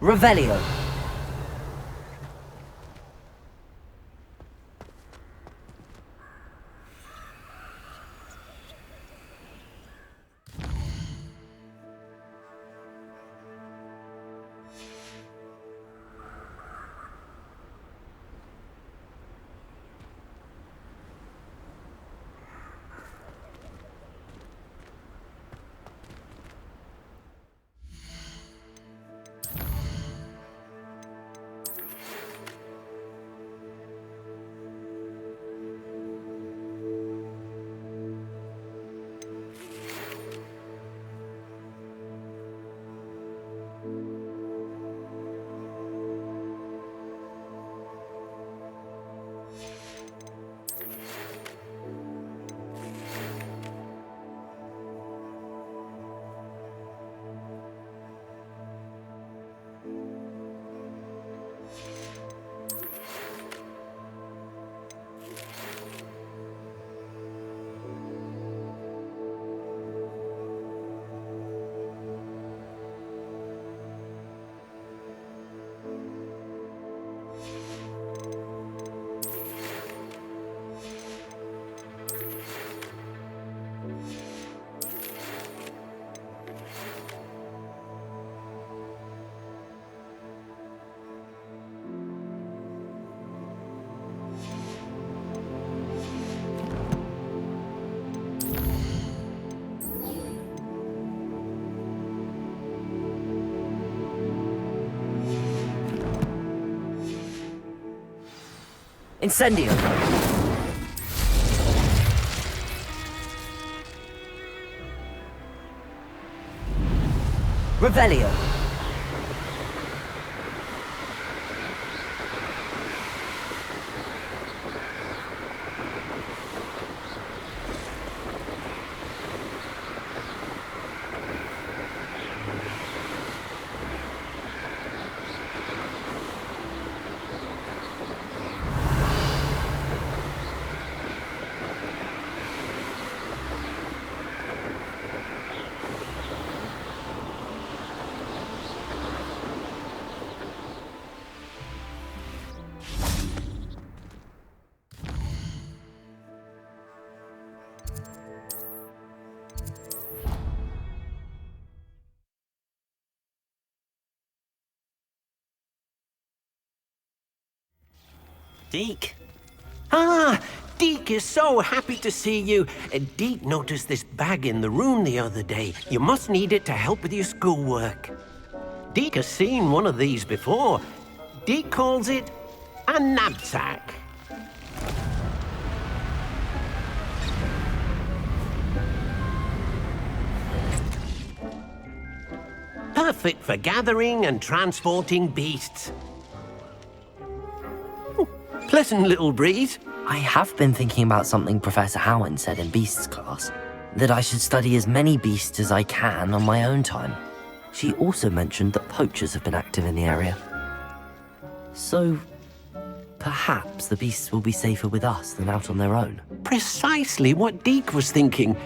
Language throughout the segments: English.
Revelio. Incendio. Revelio. Deke? Ah, Deke is so happy to see you. Deke noticed this bag in the room the other day. You must need it to help with your schoolwork. Deke has seen one of these before. Deke calls it a knapsack. Perfect for gathering and transporting beasts. Pleasant little breeze. I have been thinking about something Professor Howard said in Beasts class, that I should study as many beasts as I can on my own time. She also mentioned that poachers have been active in the area. So, perhaps the beasts will be safer with us than out on their own. Precisely what Deke was thinking.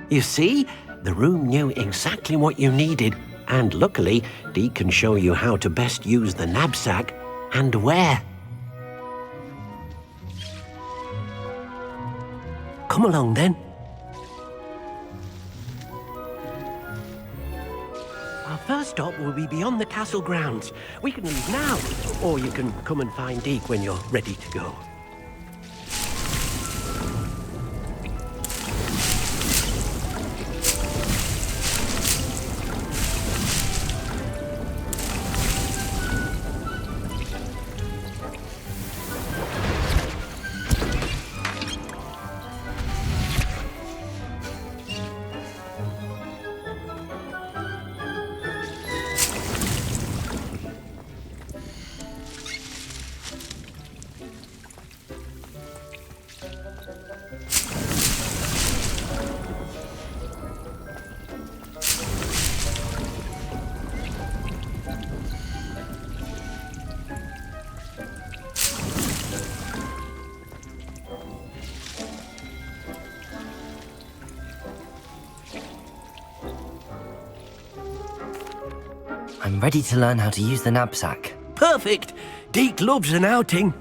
You see, the room knew exactly what you needed, and luckily, Deke can show you how to best use the knapsack and where. Come along, then. Our first stop will be beyond the castle grounds. We can leave now, or you can come and find Deke when you're ready to go. I'm ready to learn how to use the knapsack. Perfect! Deke loves an outing.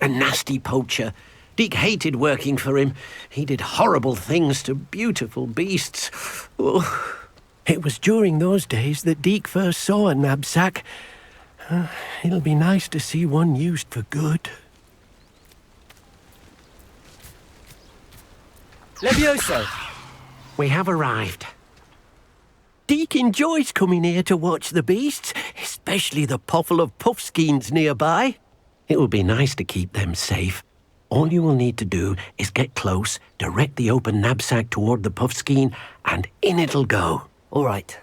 A nasty poacher. Deke hated working for him. He did horrible things to beautiful beasts. Oh. It was during those days that Deke first saw a knapsack. It'll be nice to see one used for good. Levioso! We have arrived. Deke enjoys coming here to watch the beasts, especially the puffle of puffskeins nearby. It will be nice to keep them safe. All you will need to do is get close, direct the open knapsack toward the puffskein, and in it'll go. All right.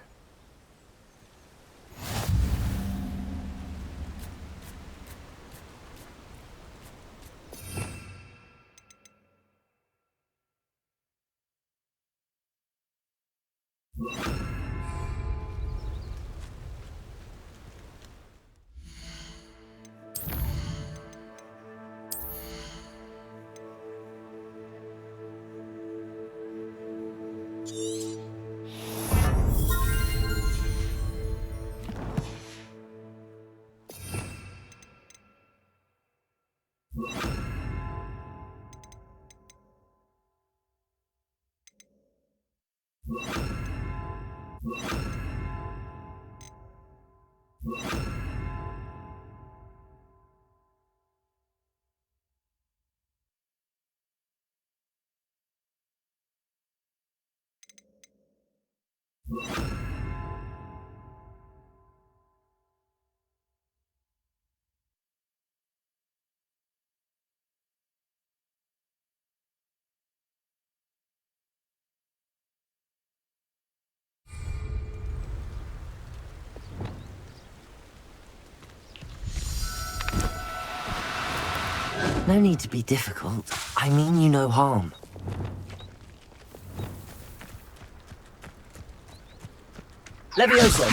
No need to be difficult. I mean you no harm. Levioso!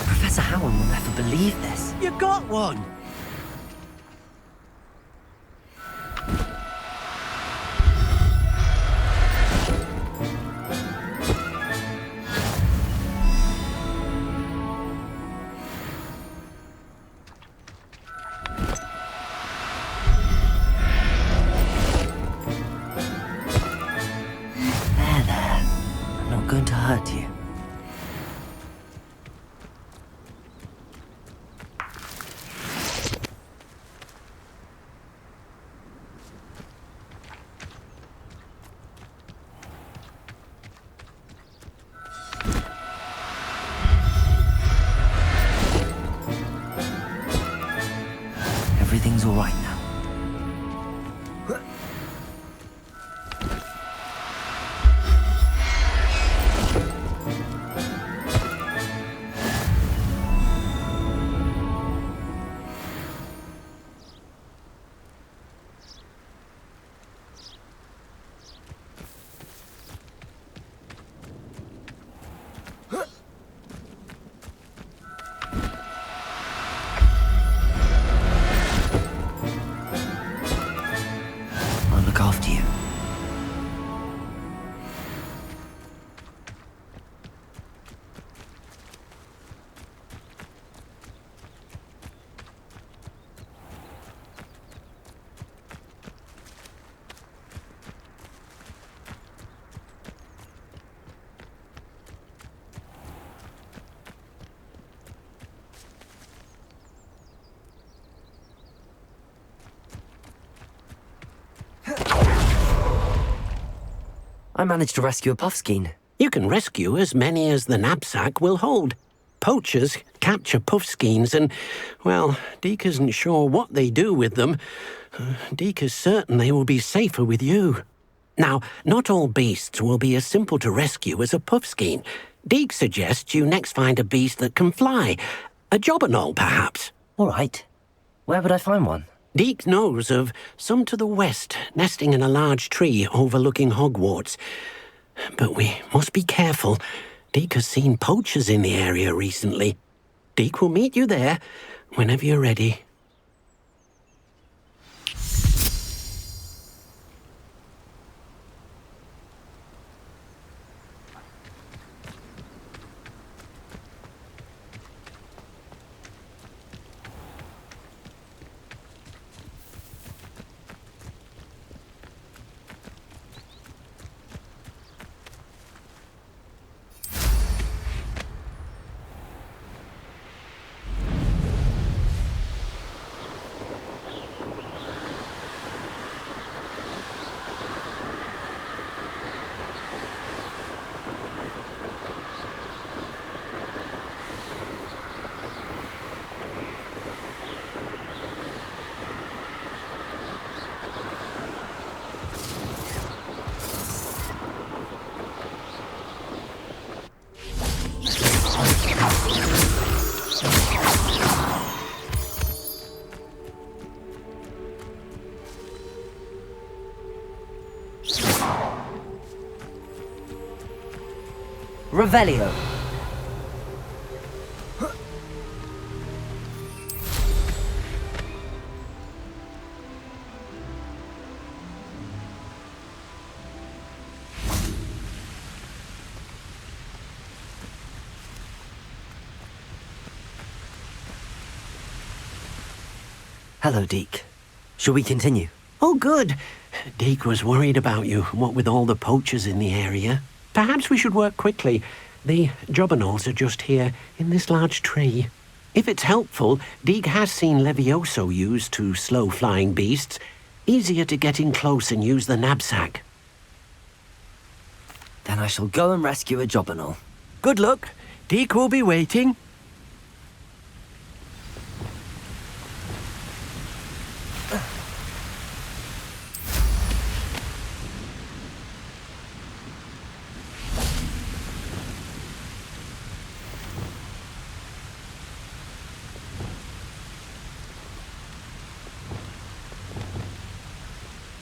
Professor Howard will never believe this. You got one! Going to hurt you. Everything's all right now. After you. I managed to rescue a puffskein. You can rescue as many as the knapsack will hold. Poachers capture puffskeins and, well, Deke isn't sure what they do with them. Deke is certain they will be safer with you. Now, not all beasts will be as simple to rescue as a puffskein. Deek suggests you next find a beast that can fly. A jobberknoll, perhaps. All right. Where would I find one? Deek knows of some to the west, nesting in a large tree overlooking Hogwarts. But we must be careful. Deek has seen poachers in the area recently. Deek will meet you there whenever you're ready. Revelio. Hello, Deek. Shall we continue? Oh, good. Deek was worried about you, what with all the poachers in the area. Perhaps we should work quickly. The jobberknolls are just here, in this large tree. If it's helpful, Deek has seen Levioso used to slow flying beasts. Easier to get in close and use the knapsack. Then I shall go and rescue a jobberknoll. Good luck. Deek will be waiting.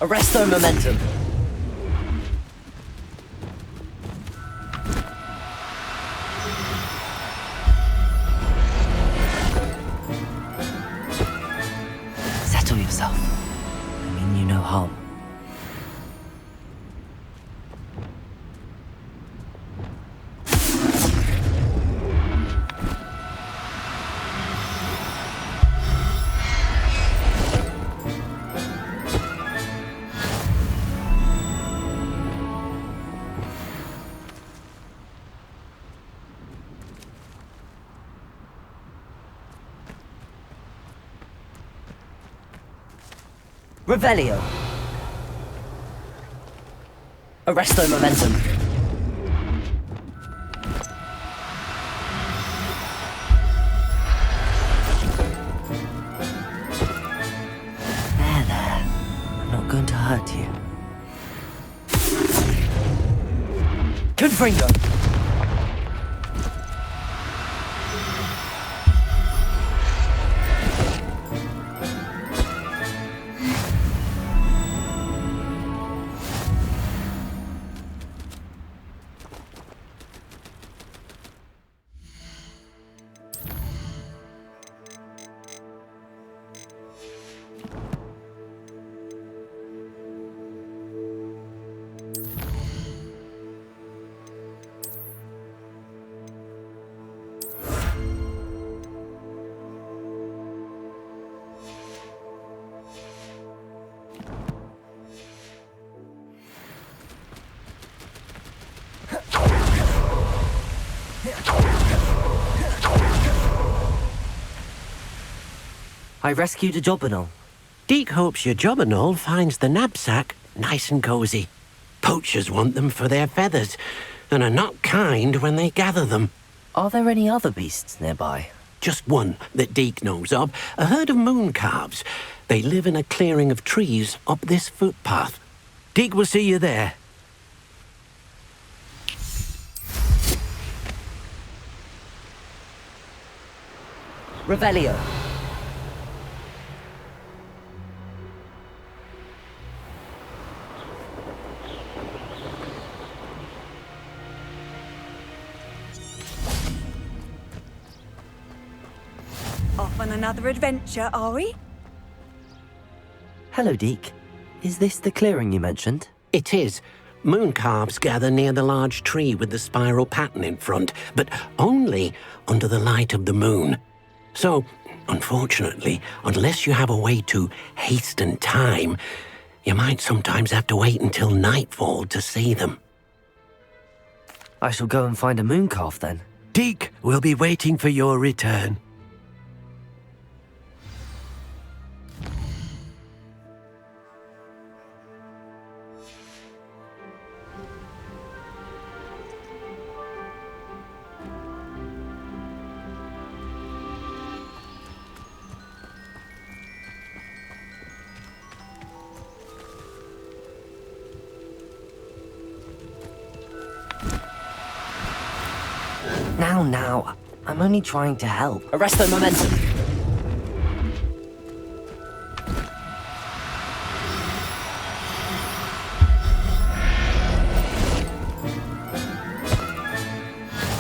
Arresto momentum. Settle yourself. I mean you no harm. Revelio. Arresto momentum. There. I'm not going to hurt you. Confringo. I rescued a jobberknoll. Deek hopes your jobberknoll finds the knapsack nice and cozy. Poachers want them for their feathers, and are not kind when they gather them. Are there any other beasts nearby? Just one that Deek knows of, a herd of moon calves. They live in a clearing of trees up this footpath. Deke will see you there. Revelio. Off on another adventure, are we? Hello, Deke. Is this the clearing you mentioned? It is. Moon calves gather near the large tree with the spiral pattern in front, but only under the light of the moon. So, unfortunately, unless you have a way to hasten time, you might sometimes have to wait until nightfall to see them. I shall go and find a moon calf then. Deke will be waiting for your return. Now, I'm only trying to help. Arresto momentum.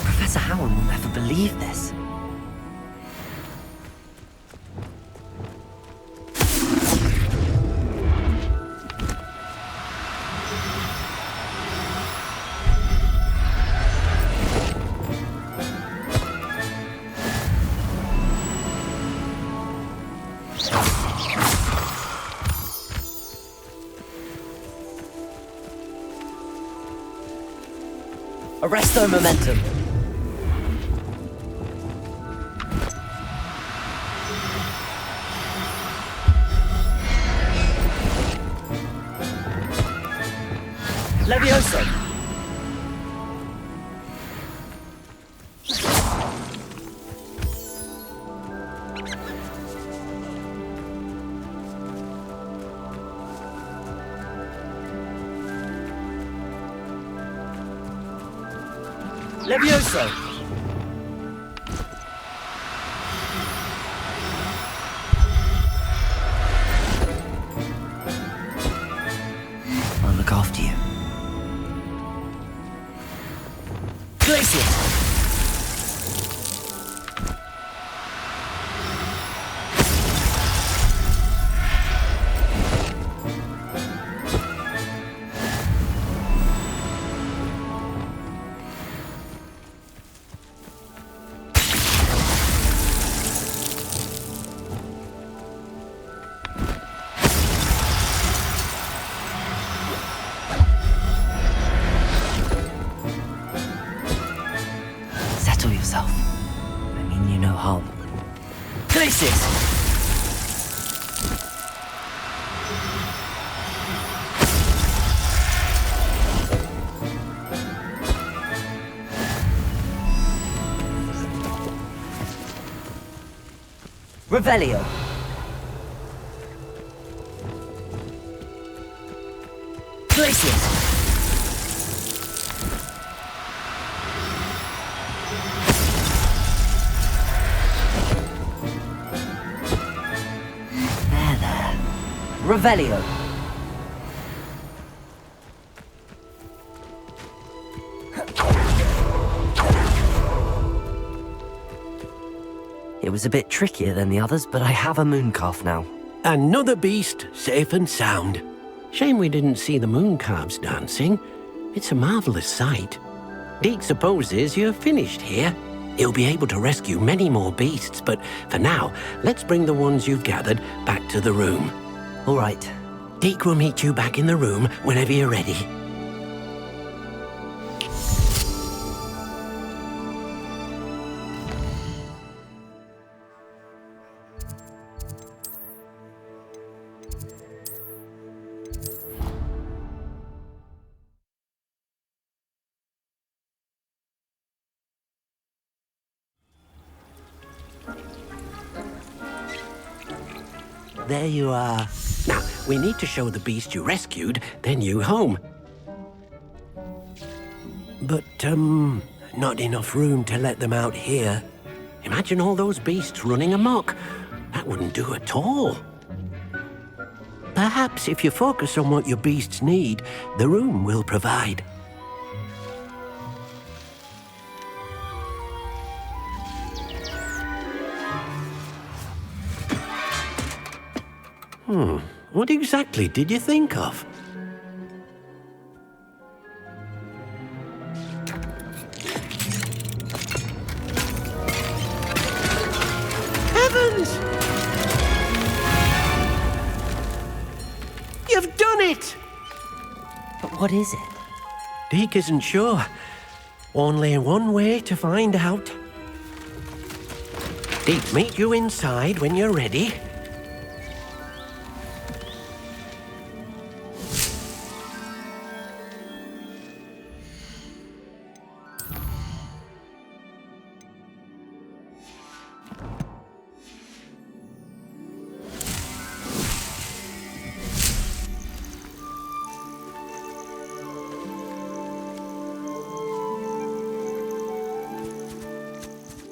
Professor Howard will never believe this. Arresto momentum. Levioso. Levioso. I'll look after you. Glacius. Settle yourself. I mean you no harm. Glacius. Revelio. Glacius. There. Revelio. It was a bit trickier than the others, but I have a moon calf now. Another beast, safe and sound. Shame we didn't see the moon calves dancing. It's a marvelous sight. Deke supposes you're finished here. He'll be able to rescue many more beasts, but for now, let's bring the ones you've gathered back to the room. All right. Deke will meet you back in the room whenever you're ready. There you are. Now, we need to show the beast you rescued their new home. But, not enough room to let them out here. Imagine all those beasts running amok. That wouldn't do at all. Perhaps if you focus on what your beasts need, the room will provide. What exactly did you think of? Heavens! You've done it! But what is it? Deke isn't sure. Only one way to find out. Deke, meet you inside when you're ready.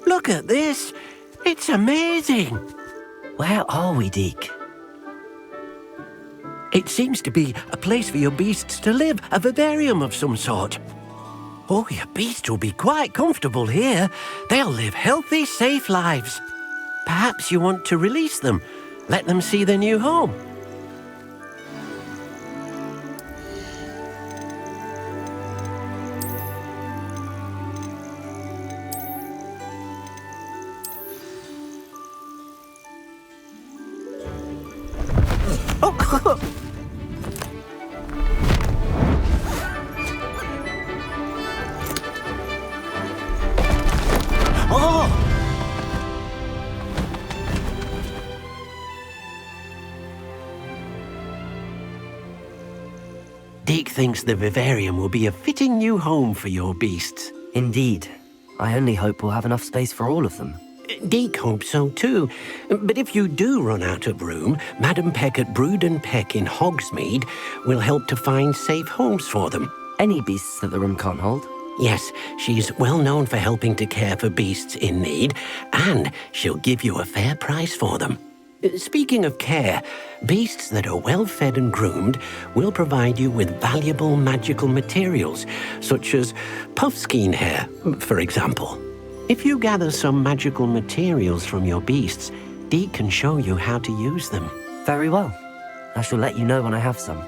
Look at this! It's amazing! Where are we, Deke? It seems to be a place for your beasts to live, a vivarium of some sort. Oh, your beasts will be quite comfortable here. They'll live healthy, safe lives. Perhaps you want to release them, let them see their new home. Deke thinks the vivarium will be a fitting new home for your beasts. Indeed. I only hope we'll have enough space for all of them. Deke hopes so too. But if you do run out of room, Madam Peck at Brood and Peck in Hogsmeade will help to find safe homes for them. Any beasts that the room can't hold? Yes, she's well known for helping to care for beasts in need, and she'll give you a fair price for them. Speaking of care, beasts that are well fed and groomed will provide you with valuable magical materials, such as puffskein hair, for example. If you gather some magical materials from your beasts, Deke can show you how to use them. Very well. I shall let you know when I have some.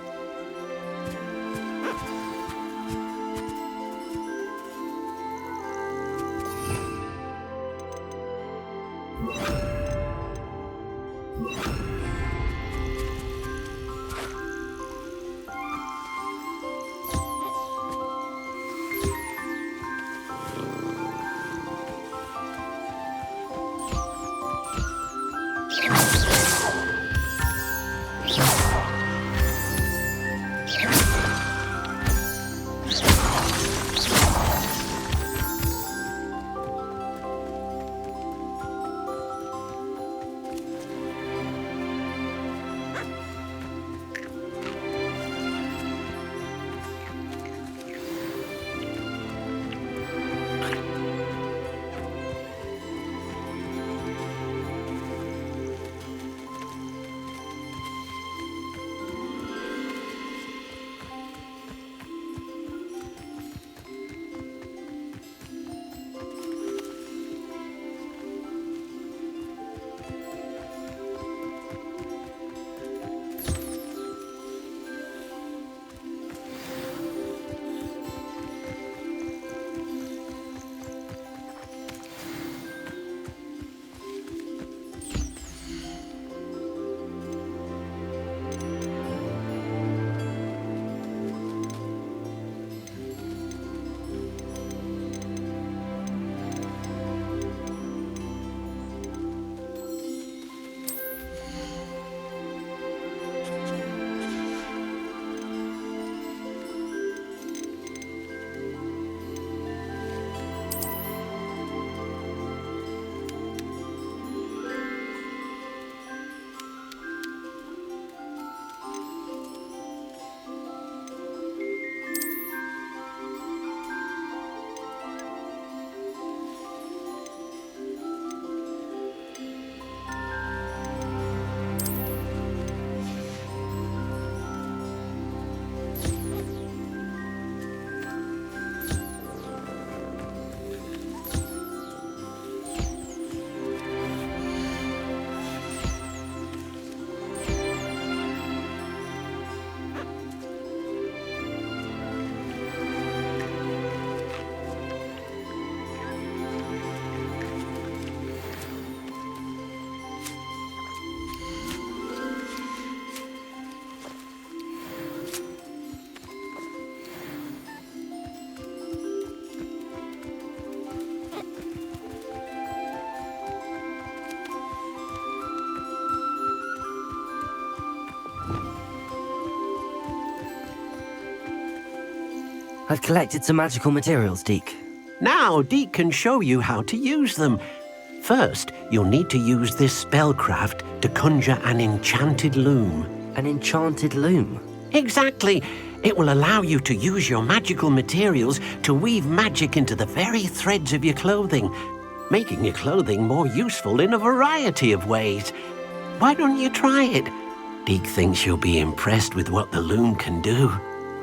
I've collected some magical materials, Deke. Now, Deke can show you how to use them. First, you'll need to use this spellcraft to conjure an enchanted loom. An enchanted loom? Exactly. It will allow you to use your magical materials to weave magic into the very threads of your clothing, making your clothing more useful in a variety of ways. Why don't you try it? Deke thinks you'll be impressed with what the loom can do.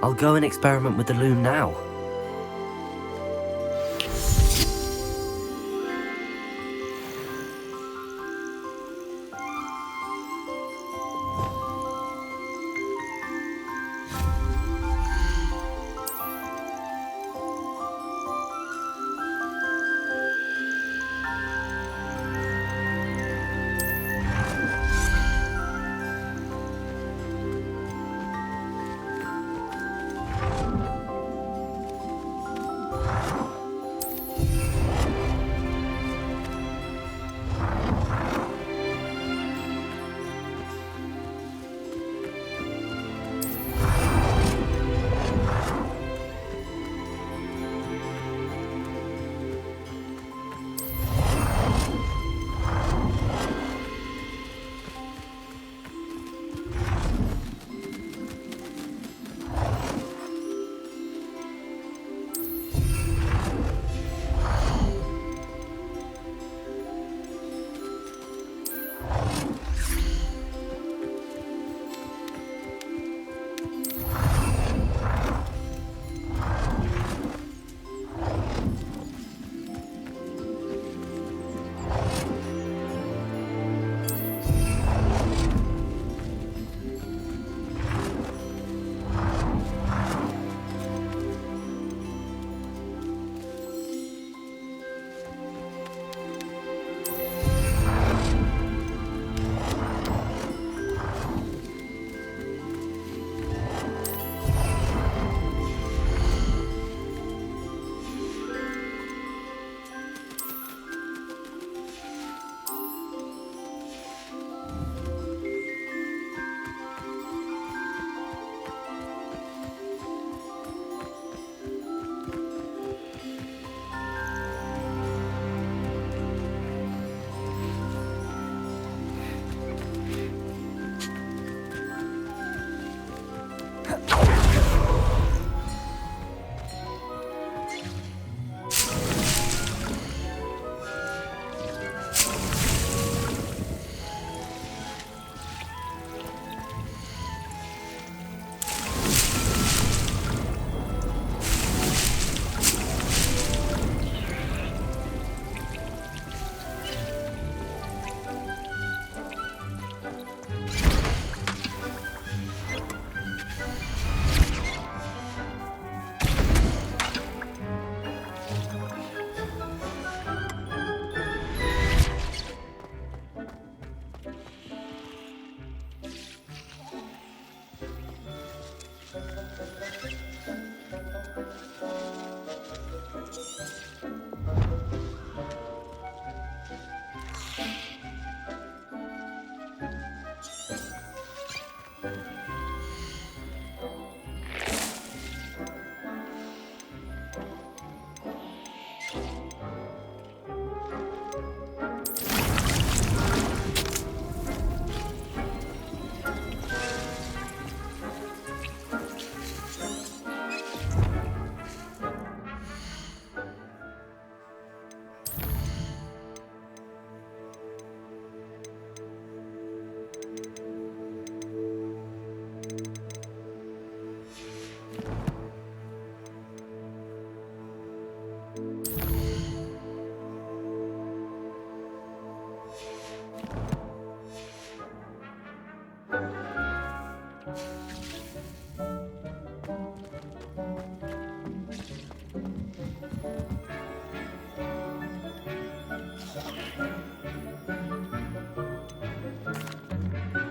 I'll go and experiment with the loom now.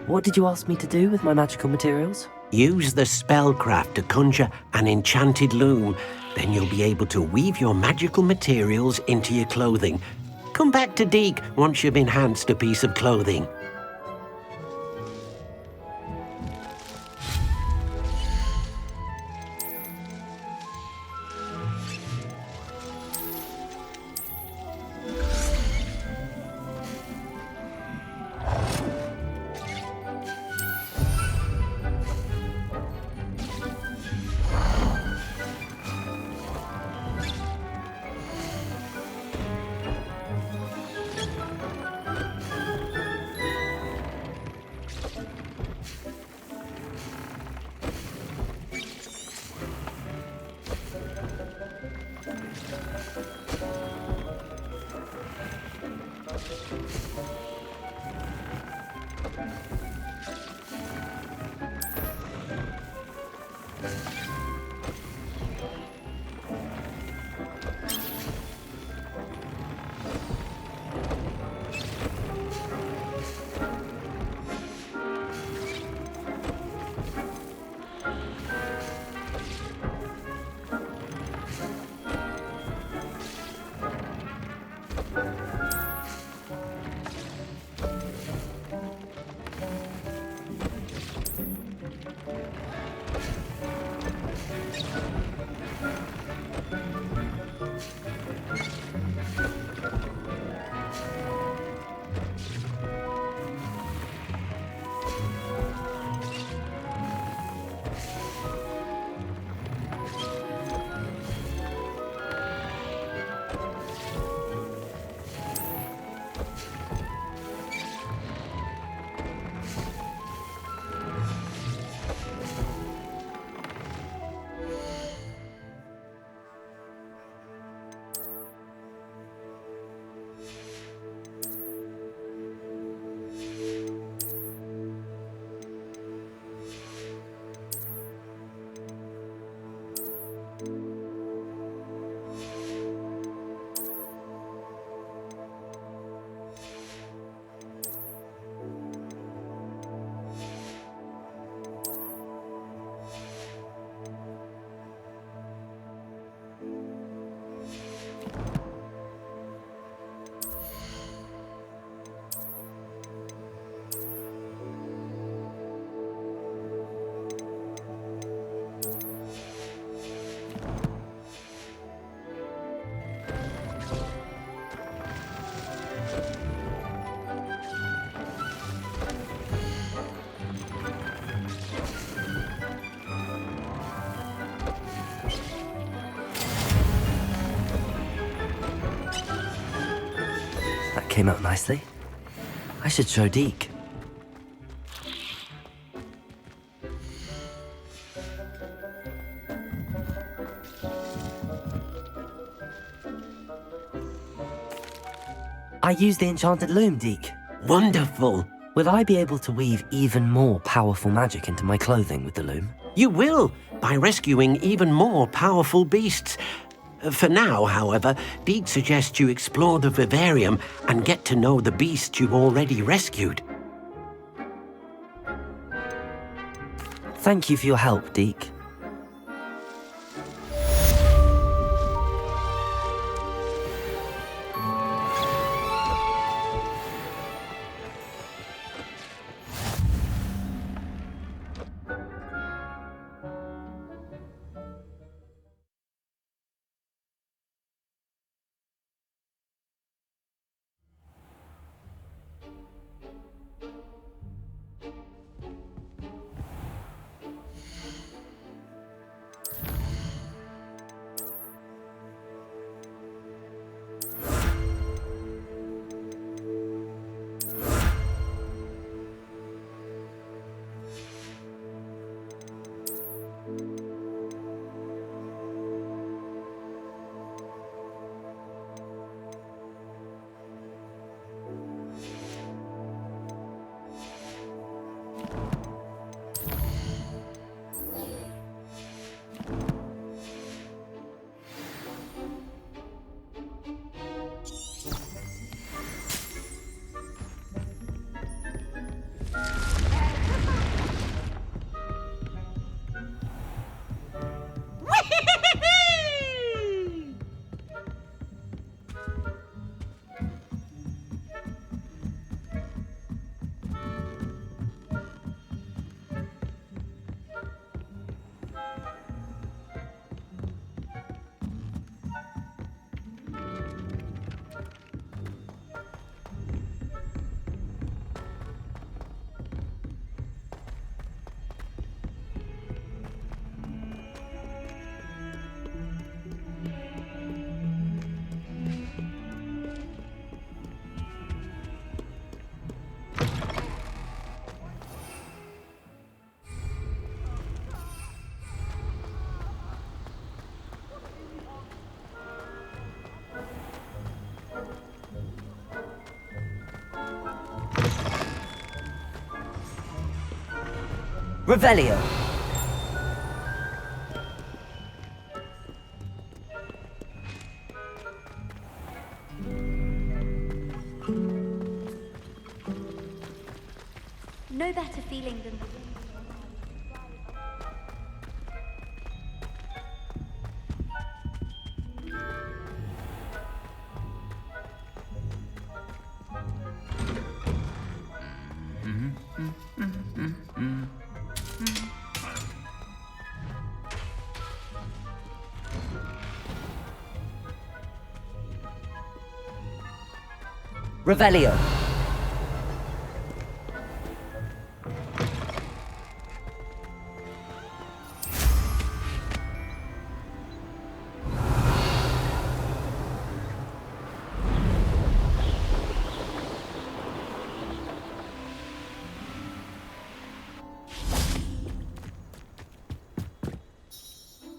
What did you ask me to do with my magical materials? Use the spellcraft to conjure an enchanted loom. Then you'll be able to weave your magical materials into your clothing. Come back to Deke once you've enhanced a piece of clothing. came out nicely. I should show Deke. I used the enchanted loom, Deke. Wonderful. Will I be able to weave even more powerful magic into my clothing with the loom? You will, by rescuing even more powerful beasts. For now, however, Deke suggests you explore the vivarium and get to know the beasts you've already rescued. Thank you for your help, Deke. Revelio. No better feeling than Revelio.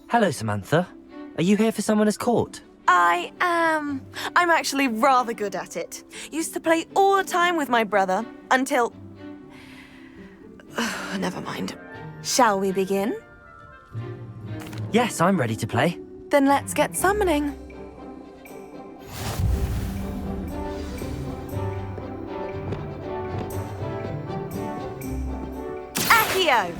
Hello, Samantha. Are you here for Summoner's Court? I am. I'm actually rather good at it. Used to play all the time with my brother until... Never mind. Shall we begin? Yes, I'm ready to play. Then let's get summoning. Accio!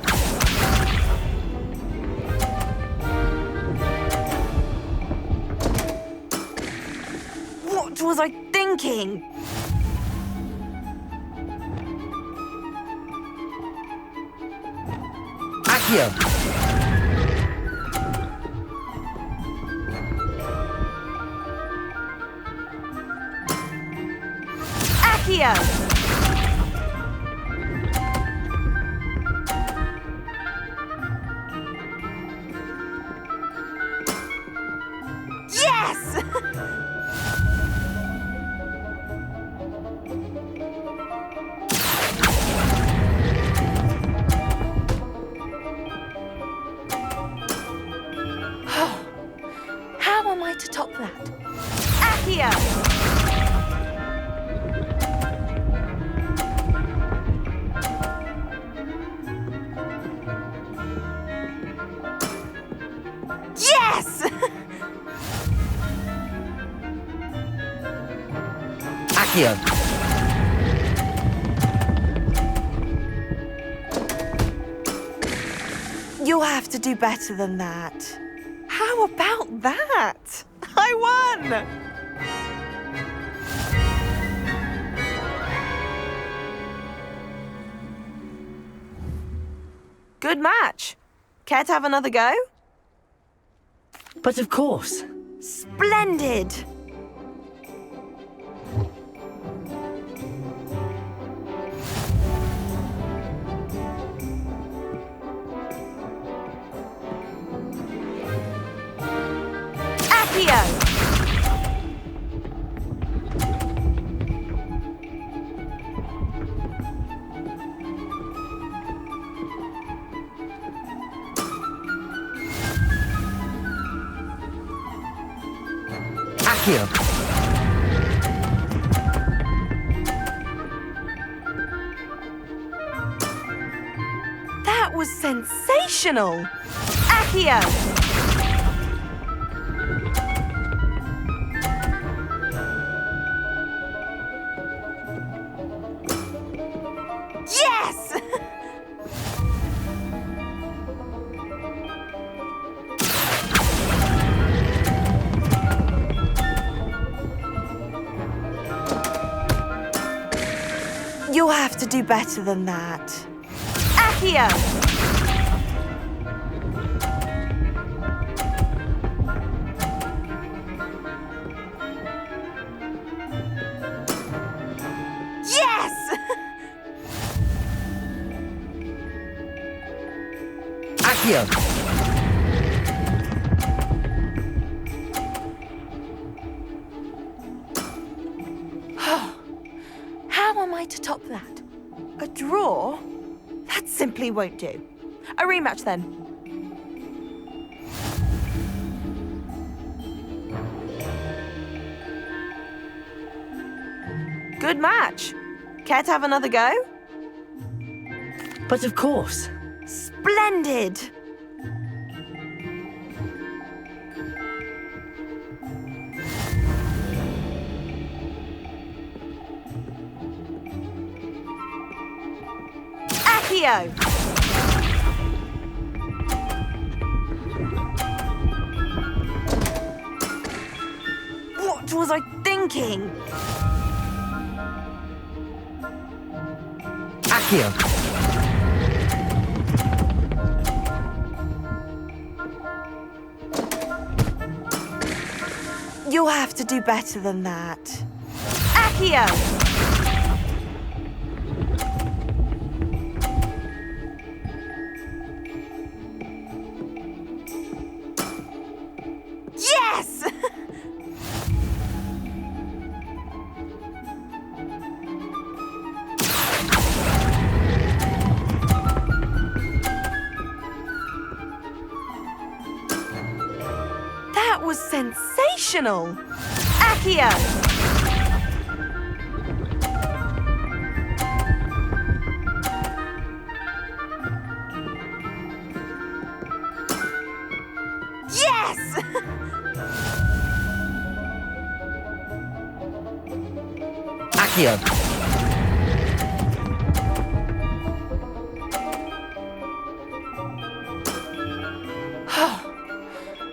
What was I thinking? Accio. Accio! Yes! to top that? Accio! Yes! Accio. You'll have to do better than that. How about that? I won! Good match. Care to have another go? But of course. Splendid! Accio! Accio. That was sensational! Accio! Yes! You'll have to do better than that. Accio! Yes! Accio. How am I to top that? A draw? That simply won't do. A rematch then. Good match. Care to have another go? But of course. Splendid! Accio! What was I thinking? Accio. You'll have to do better than that. Accio! Yes! That was sensational! Accio! Yes! Accio.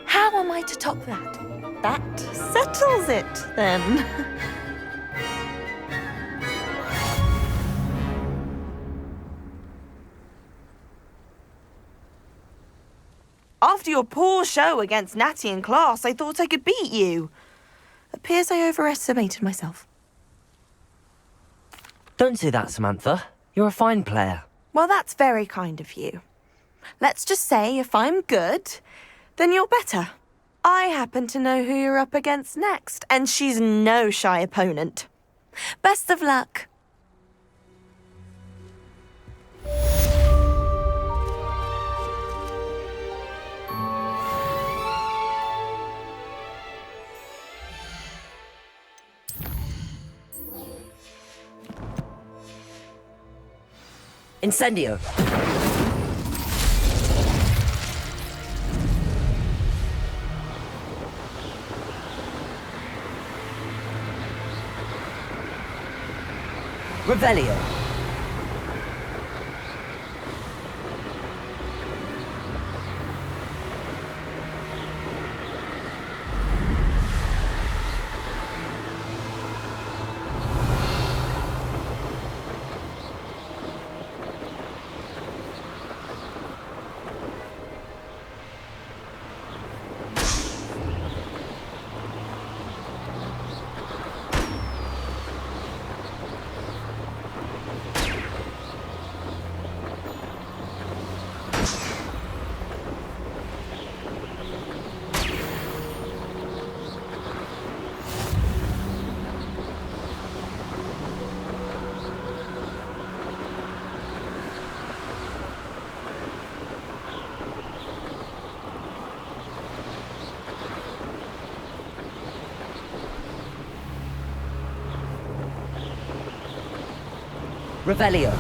How am I to top that? That settles it, then. After your poor show against Natty in class, I thought I could beat you. Appears I overestimated myself. Don't say that, Samantha. You're a fine player. Well, that's very kind of you. Let's just say if I'm good, then you're better. I happen to know who you're up against next, and she's no shy opponent. Best of luck. Incendio. Revelio. Revelio.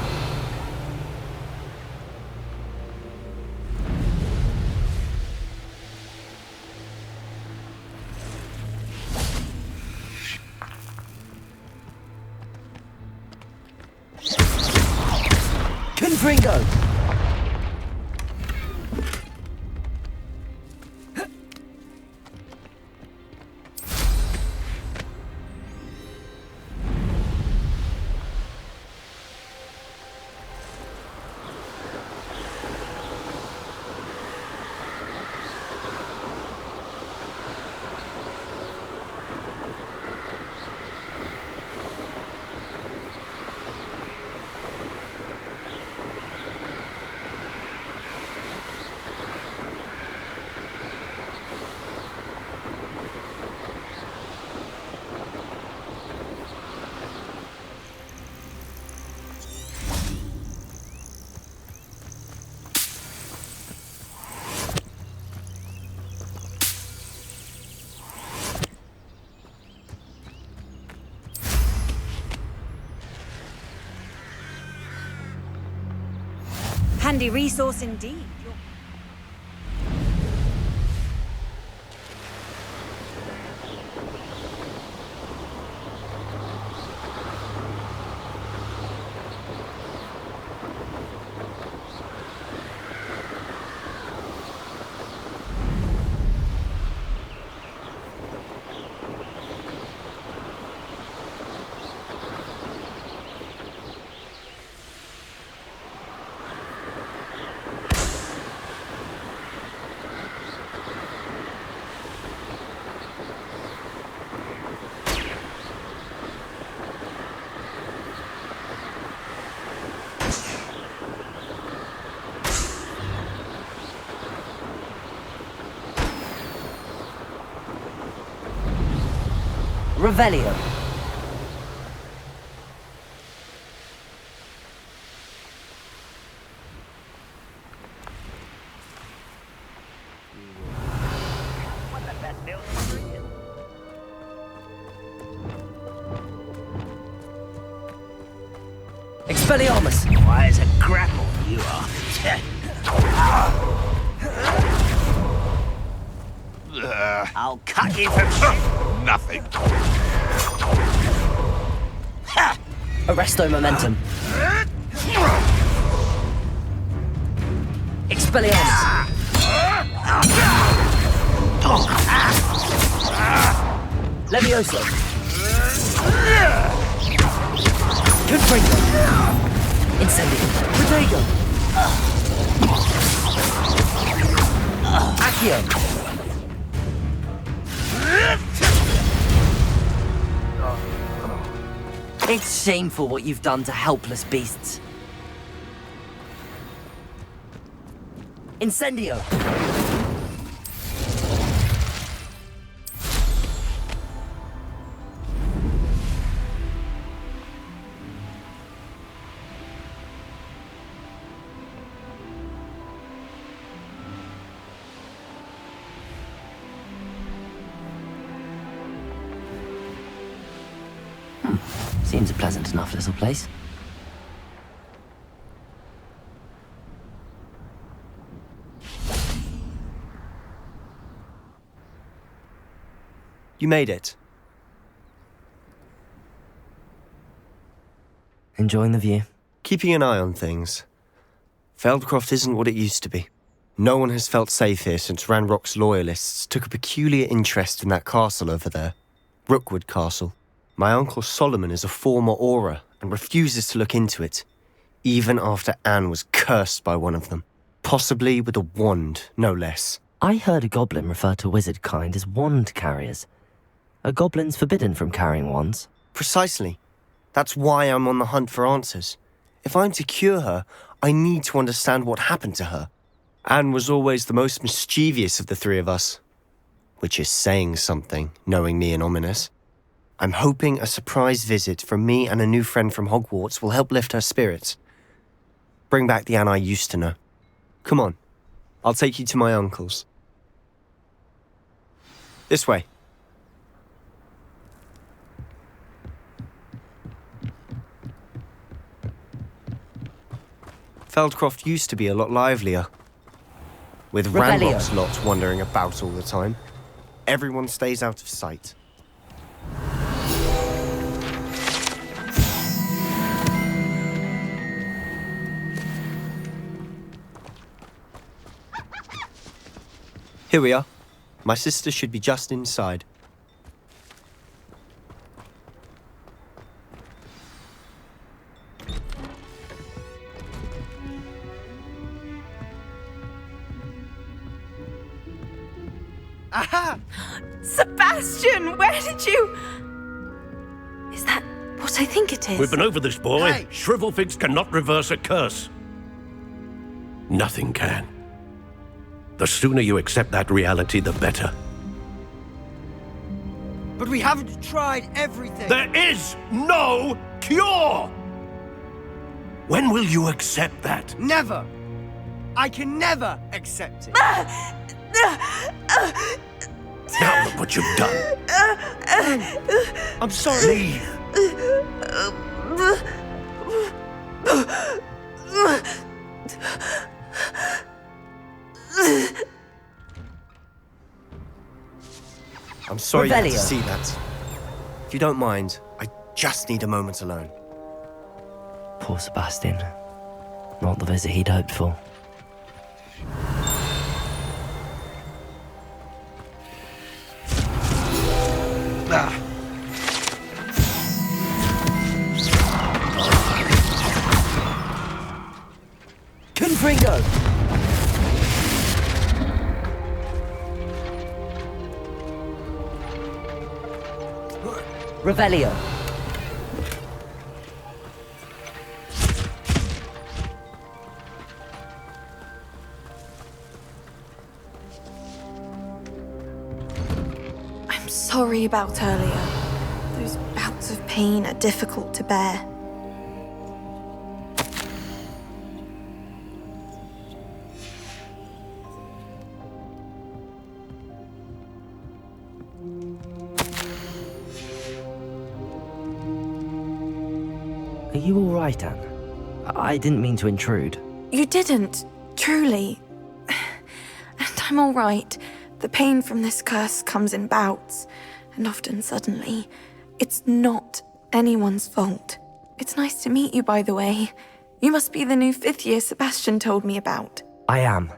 Confringo. Handy resource indeed. Revelio. Expelliarmus. Why, as a grapple you are. I'll cut you from Nothing. Arresto momentum. Expelliarmus. Levioso. Confringo. Incendio. Protego. Accio. It's shameful what you've done to helpless beasts. Incendio. Seems a pleasant enough little place. You made it. Enjoying the view? Keeping an eye on things. Feldcroft isn't what it used to be. No one has felt safe here since Ranrock's loyalists took a peculiar interest in that castle over there. Rookwood Castle. My uncle Solomon is a former Auror and refuses to look into it, even after Anne was cursed by one of them. Possibly with a wand, no less. I heard a goblin refer to wizard kind as wand carriers. Are goblins forbidden from carrying wands? Precisely. That's why I'm on the hunt for answers. If I'm to cure her, I need to understand what happened to her. Anne was always the most mischievous of the three of us. Which is saying something, knowing me and Ominous. I'm hoping a surprise visit from me and a new friend from Hogwarts will help lift her spirits. Bring back the Anne I used to know. Come on, I'll take you to my uncle's. This way. Feldcroft used to be a lot livelier. With Revelio. Ranrock's lot wandering about all the time, everyone stays out of sight. Here we are. My sister should be just inside. Aha! Sebastian, where did you... Is that what I think it is? We've been over this, boy. Hey. Shrivelfigs cannot reverse a curse. Nothing can. The sooner you accept that reality, the better. But we haven't tried everything. There is no cure! When will you accept that? Never. I can never accept it. Now look what you've done. I'm sorry. Leave. I'm sorry you had to Revelio. see that. If you don't mind, I just need a moment alone. Poor Sebastian. Not the visit he'd hoped for. Confringo! Revelio. I'm sorry about earlier. Those bouts of pain are difficult to bear. Are you all right, Anne? I didn't mean to intrude. You didn't, truly. And I'm all right. The pain from this curse comes in bouts, and often suddenly. It's not anyone's fault. It's nice to meet you, by the way. You must be the new 5th year Sebastian told me about. I am.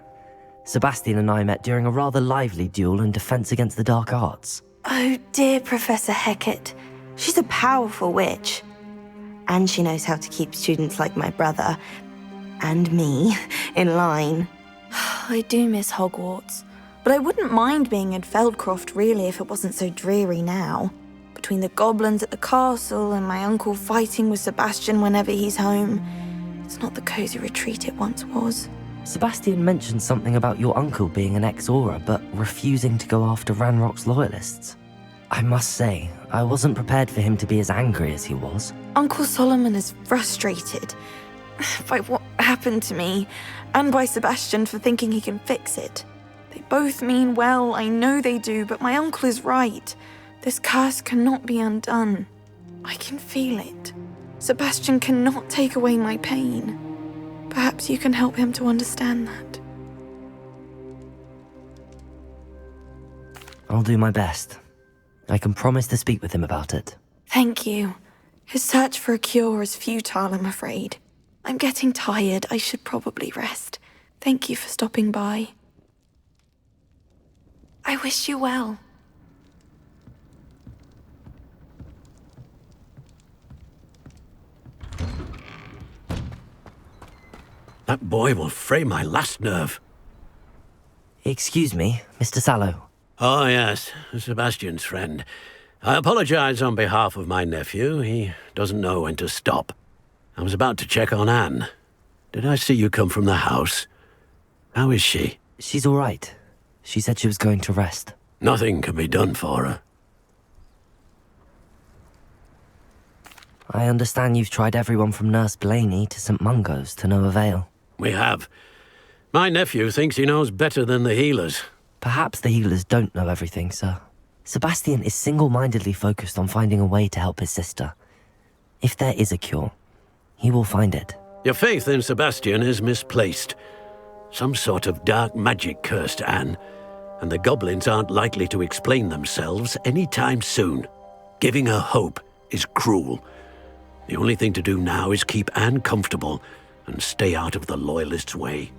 Sebastian and I met during a rather lively duel in defense against the dark arts. Oh, dear Professor Hecat. She's a powerful witch. And she knows how to keep students like my brother, and me, in line. I do miss Hogwarts, but I wouldn't mind being in Feldcroft, really, if it wasn't so dreary now. Between the goblins at the castle and my uncle fighting with Sebastian whenever he's home, it's not the cozy retreat it once was. Sebastian mentioned something about your uncle being an ex-Auror, but refusing to go after Ranrock's loyalists. I must say, I wasn't prepared for him to be as angry as he was. Uncle Solomon is frustrated by what happened to me, and by Sebastian for thinking he can fix it. They both mean well, I know they do, but my uncle is right. This curse cannot be undone. I can feel it. Sebastian cannot take away my pain. Perhaps you can help him to understand that. I'll do my best. I can promise to speak with him about it. Thank you. His search for a cure is futile, I'm afraid. I'm getting tired. I should probably rest. Thank you for stopping by. I wish you well. That boy will fray my last nerve. Excuse me, Mr. Sallow. Oh, yes, Sebastian's friend. I apologize on behalf of my nephew. He doesn't know when to stop. I was about to check on Anne. Did I see you come from the house? How is she? She's all right. She said she was going to rest. Nothing can be done for her. I understand you've tried everyone from Nurse Blaney to St. Mungo's to no avail. We have. My nephew thinks he knows better than the healers. Perhaps the healers don't know everything, sir. Sebastian is single-mindedly focused on finding a way to help his sister. If there is a cure, he will find it. Your faith in Sebastian is misplaced. Some sort of dark magic cursed Anne, and the goblins aren't likely to explain themselves anytime soon. Giving her hope is cruel. The only thing to do now is keep Anne comfortable and stay out of the Loyalists' way.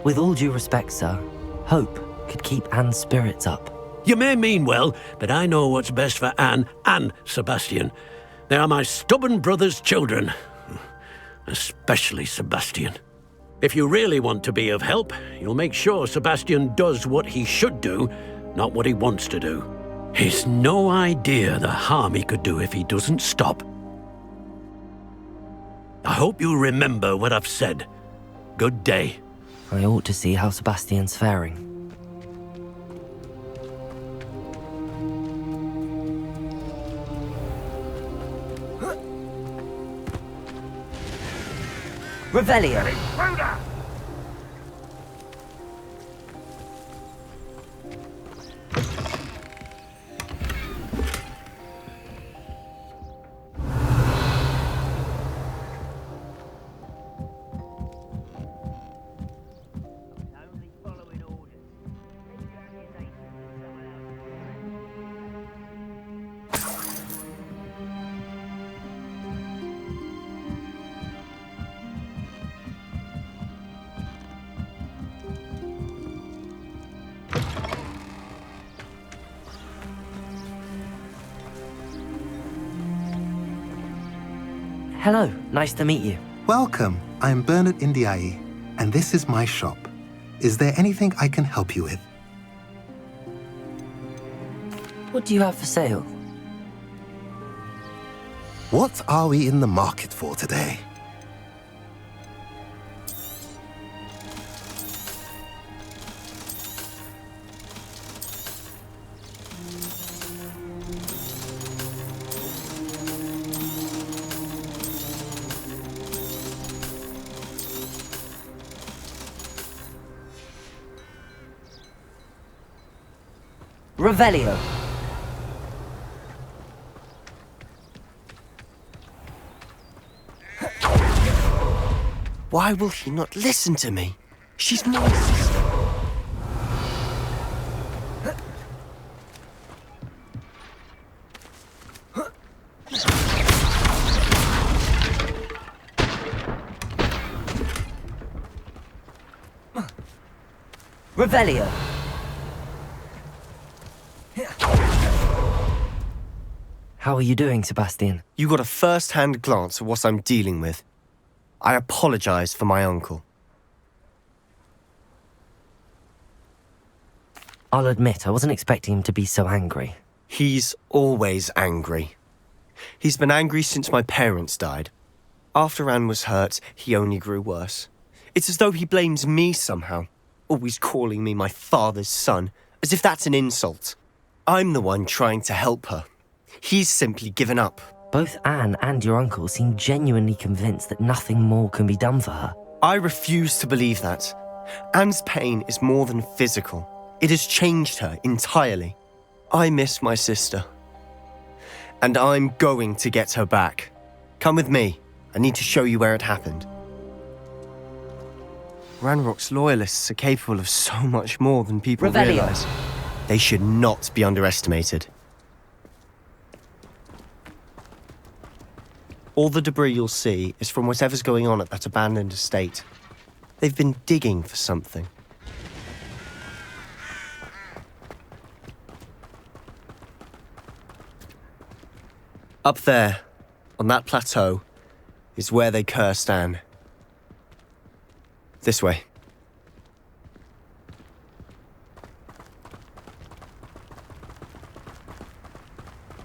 With all due respect, sir, hope could keep Anne's spirits up. You may mean well, but I know what's best for Anne and Sebastian. They are my stubborn brother's children. Especially Sebastian. If you really want to be of help, you'll make sure Sebastian does what he should do, not what he wants to do. He's no idea the harm he could do if he doesn't stop. I hope you remember what I've said. Good day. I ought to see how Sebastian's faring. Revelio. Hello, nice to meet you. Welcome. I'm Bernard Indiai, and this is my shop. Is there anything I can help you with? What do you have for sale? What are we in the market for today? Revelio. Why will she not listen to me? She's my sister. Revelio. How are you doing, Sebastian? You got a first-hand glance at what I'm dealing with. I apologize for my uncle. I'll admit, I wasn't expecting him to be so angry. He's always angry. He's been angry since my parents died. After Anne was hurt, he only grew worse. It's as though he blames me somehow, always calling me my father's son, as if that's an insult. I'm the one trying to help her. He's simply given up. Both Anne and your uncle seem genuinely convinced that nothing more can be done for her. I refuse to believe that. Anne's pain is more than physical. It has changed her entirely. I miss my sister. And I'm going to get her back. Come with me. I need to show you where it happened. Ranrock's loyalists are capable of so much more than people Revelio. realize. They should not be underestimated. All the debris you'll see is from whatever's going on at that abandoned estate. They've been digging for something. Up there, on that plateau, is where they cursed Anne. This way.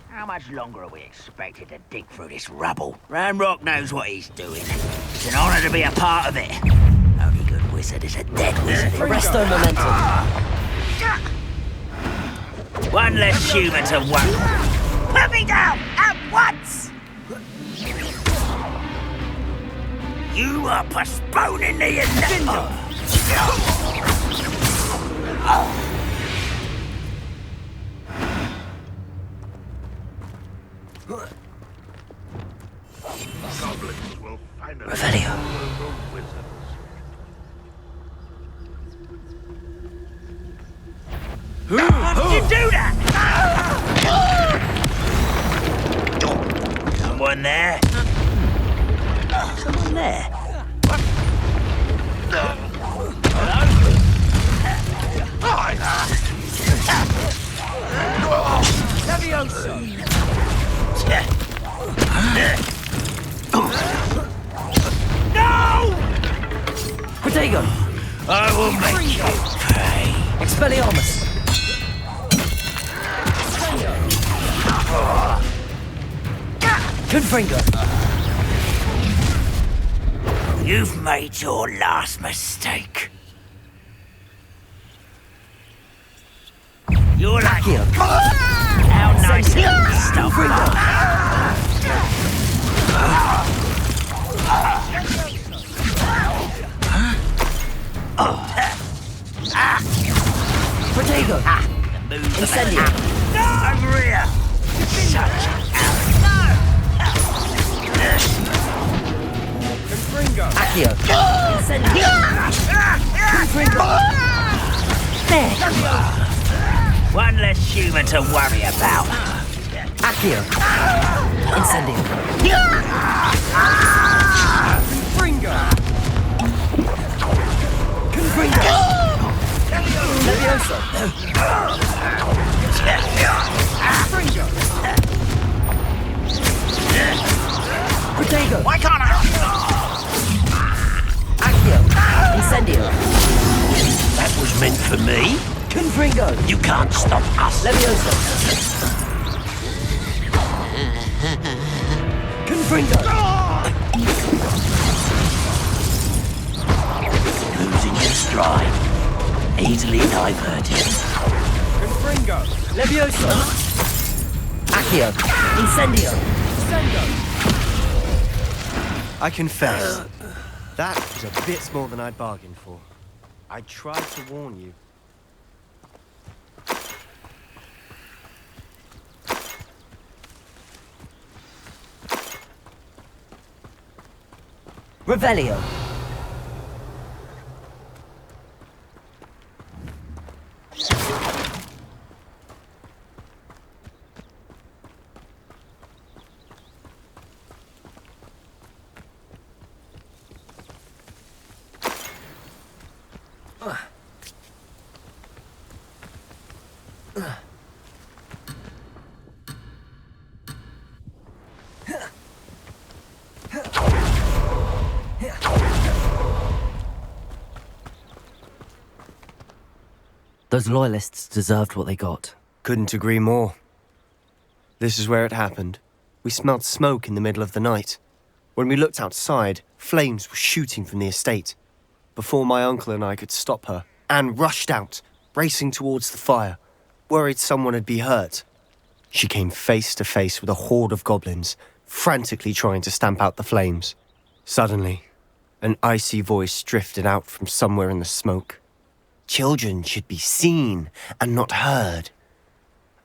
How much longer are we expected to dig through this rubble? Ranrock knows what he's doing. It's an honor to be a part of it. Only good wizard is a dead wizard. Resto momentum. One less human to worry. Put me down at once! You are postponing the inevitable. Revelio. How did you do that? Someone there? Someone there? No! Diagon. I will make you pay. Expelliarmus. Confringo. You've made your last mistake. You're like Accio. how nice stuff. Protego. Incendio. Over here. Such Accio. Incendio. Confringo. There. one less human to worry about. Accio. Incendio. Confringo. Levioso. Protego. Why can't I? Accio. Incendio. That was meant for me. Confringo. You can't stop us. Levioso. Confringo. Losing your stride. Easily diverted. Levioso. Accio. Incendio. I confess, that was a bit more than I'd bargained for. I tried to warn you. Revelio. Those loyalists deserved what they got. Couldn't agree more. This is where it happened. We smelled smoke in the middle of the night. When we looked outside, flames were shooting from the estate. Before my uncle and I could stop her, Anne rushed out, racing towards the fire, worried someone had been hurt. She came face to face with a horde of goblins, frantically trying to stamp out the flames. Suddenly, an icy voice drifted out from somewhere in the smoke. Children should be seen and not heard.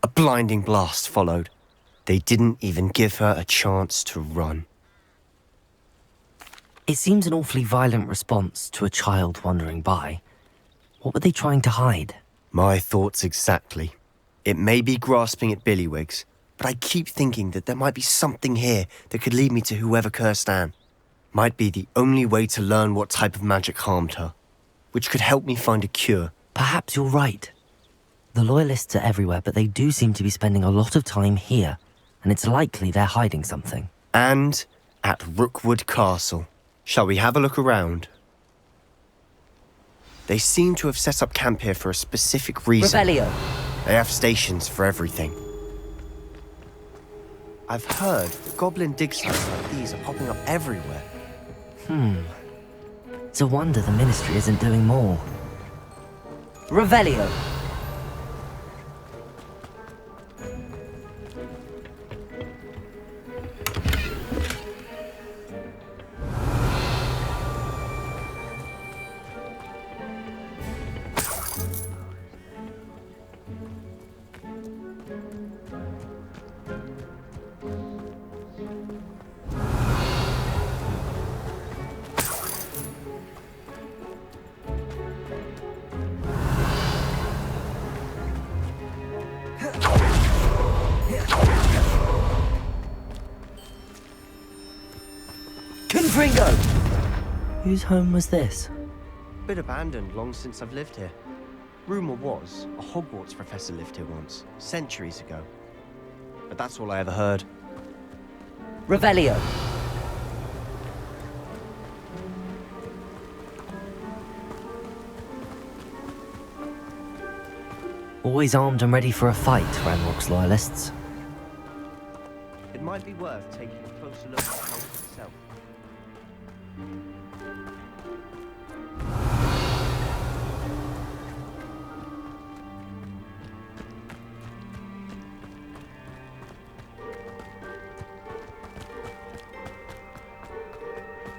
A blinding blast followed. They didn't even give her a chance to run. It seems an awfully violent response to a child wandering by. What were they trying to hide? My thoughts exactly. It may be grasping at Billywigs, but I keep thinking that there might be something here that could lead me to whoever cursed Anne. Might be the only way to learn what type of magic harmed her, which could help me find a cure. Perhaps you're right. The Loyalists are everywhere, but they do seem to be spending a lot of time here, and it's likely they're hiding something. And at Rookwood Castle. Shall we have a look around? They seem to have set up camp here for a specific reason. Revelio. They have stations for everything. I've heard that goblin dig sites like these are popping up everywhere. It's a wonder the Ministry isn't doing more. Revelio. Confringo! Whose home was this? Bit abandoned long since I've lived here. Rumour was, a Hogwarts professor lived here once, centuries ago. But that's all I ever heard. Revelio. Always armed and ready for a fight, Ranrock's Loyalists. It might be worth taking a closer look at the house itself.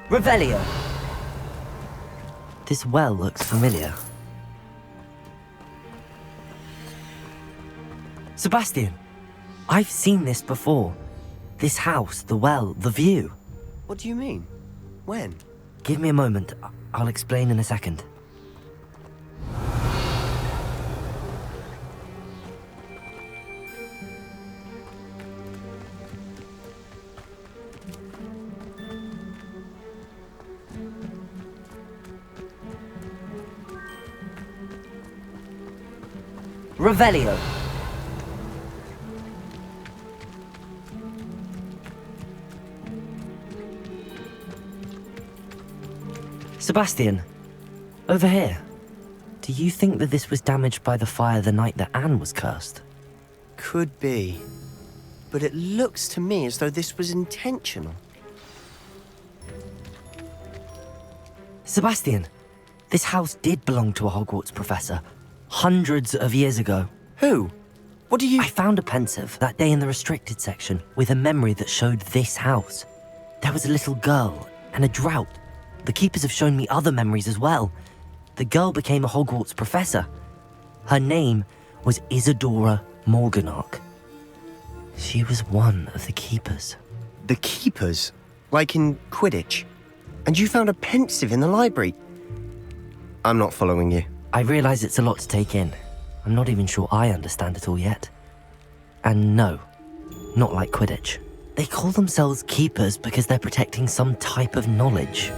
Revelio. This well looks familiar. Sebastian, I've seen this before. This house, the well, the view. What do you mean? When? Give me a moment. I'll explain in a second. Revelio. Sebastian, over here. Do you think that this was damaged by the fire the night that Anne was cursed? Could be. But it looks to me as though this was intentional. Sebastian, this house did belong to a Hogwarts professor, hundreds of years ago. Who? What do you... I found a pensive that day in the restricted section with a memory that showed this house. There was a little girl and a drought. The keepers have shown me other memories as well. The girl became a Hogwarts professor. Her name was Isadora Morganach. She was one of the keepers. The keepers? Like in Quidditch? And you found a pensive in the library? I'm not following you. I realize it's a lot to take in. I'm not even sure I understand it all yet. And no, not like Quidditch. They call themselves keepers because they're protecting some type of knowledge.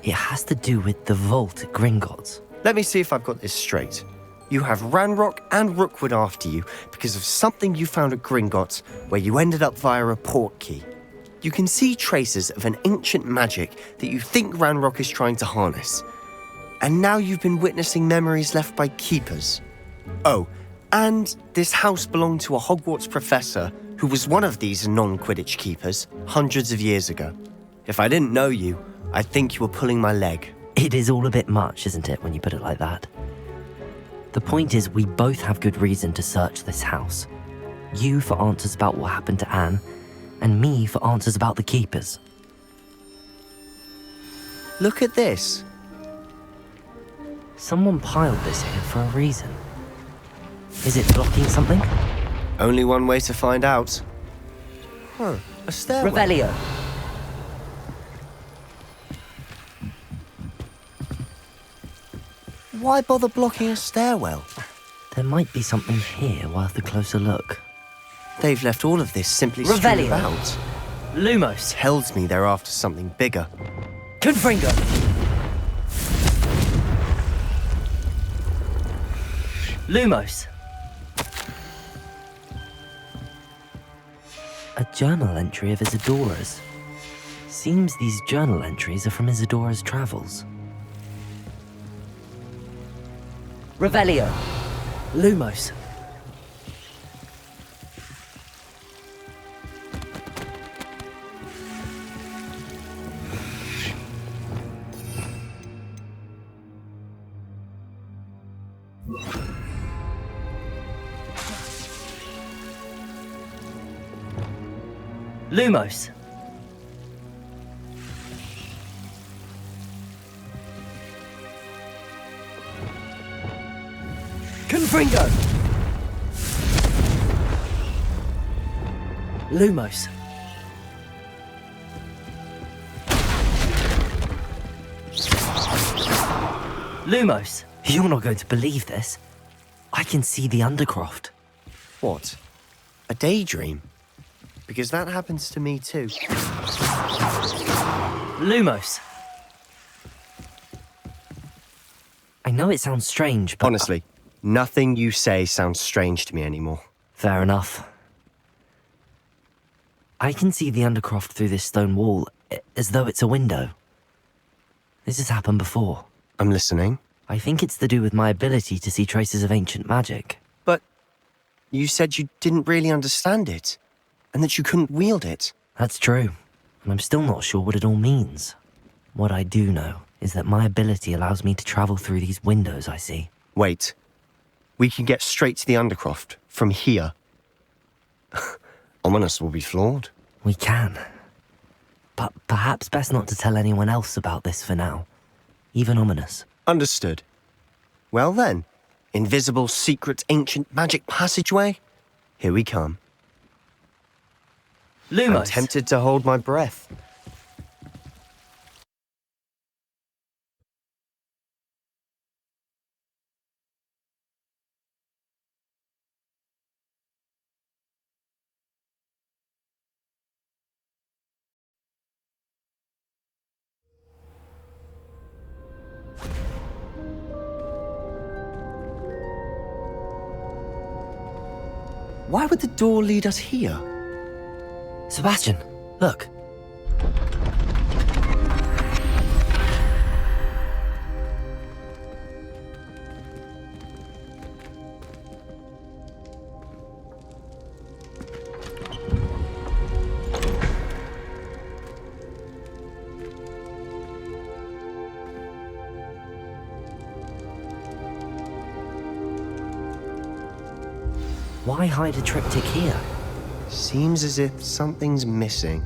It has to do with the vault at Gringotts. Let me see if I've got this straight. You have Ranrock and Rookwood after you because of something you found at Gringotts where you ended up via a port key. You can see traces of an ancient magic that you think Ranrock is trying to harness. And now you've been witnessing memories left by keepers. Oh, and this house belonged to a Hogwarts professor who was one of these non-Quidditch keepers hundreds of years ago. If I didn't know you, I'd think you were pulling my leg. It is all a bit much, isn't it, when you put it like that? The point is, we both have good reason to search this house. You for answers about what happened to Anne, and me for answers about the keepers. Look at this. Someone piled this here for a reason. Is it blocking something? Only one way to find out. A stairway. Revelio. Why bother blocking a stairwell? There might be something here worth a closer look. They've left all of this simply strewn Revelio. about. Lumos. Tells me they're after something bigger. Confringo. Lumos. A journal entry of Isadora's. Seems these journal entries are from Isadora's travels. Revelio. Lumos. Lumos. Confringo. Lumos. Lumos. You're not going to believe this. I can see the Undercroft. What? A daydream? Because that happens to me too. Lumos. I know it sounds strange, but... Honestly, nothing you say sounds strange to me anymore. Fair enough. I can see the Undercroft through this stone wall, as though it's a window. This has happened before. I'm listening. I think it's to do with my ability to see traces of ancient magic. But you said you didn't really understand it, and that you couldn't wield it. That's true, and I'm still not sure what it all means. What I do know is that my ability allows me to travel through these windows I see. Wait. We can get straight to the Undercroft from here. Ominous will be floored. We can. But perhaps best not to tell anyone else about this for now. Even Ominous. Understood. Well then, invisible, secret, ancient magic passageway? Here we come. Lumos. I'm tempted to hold my breath. Why would the door lead us here? Sebastian, look. Why hide a triptych here? Seems as if something's missing.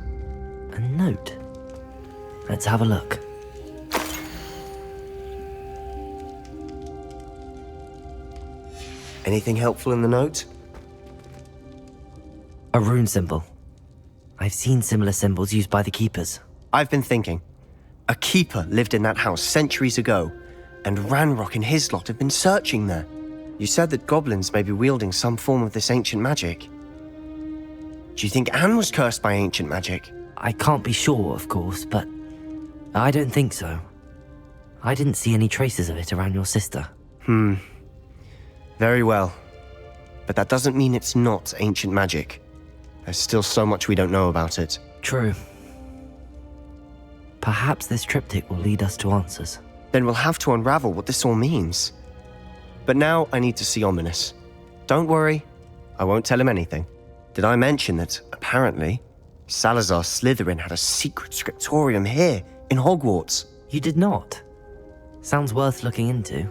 A note. Let's have a look. Anything helpful in the note? A rune symbol. I've seen similar symbols used by the keepers. I've been thinking. A keeper lived in that house centuries ago, and Ranrock and his lot have been searching there. You said that goblins may be wielding some form of this ancient magic. Do you think Anne was cursed by ancient magic? I can't be sure, of course, but I don't think so. I didn't see any traces of it around your sister. Very well. But that doesn't mean it's not ancient magic. There's still so much we don't know about it. True. Perhaps this triptych will lead us to answers. Then we'll have to unravel what this all means. But now I need to see Ominous. Don't worry, I won't tell him anything. Did I mention that, apparently, Salazar Slytherin had a secret scriptorium here in Hogwarts? You did not. Sounds worth looking into.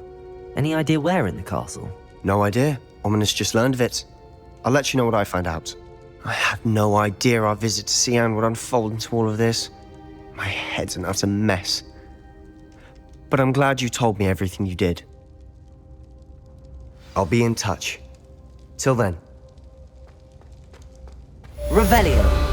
Any idea where in the castle? No idea. Ominous just learned of it. I'll let you know what I find out. I had no idea our visit to Cian would unfold into all of this. My head's an utter mess. But I'm glad you told me everything you did. I'll be in touch. Till then. Revelio.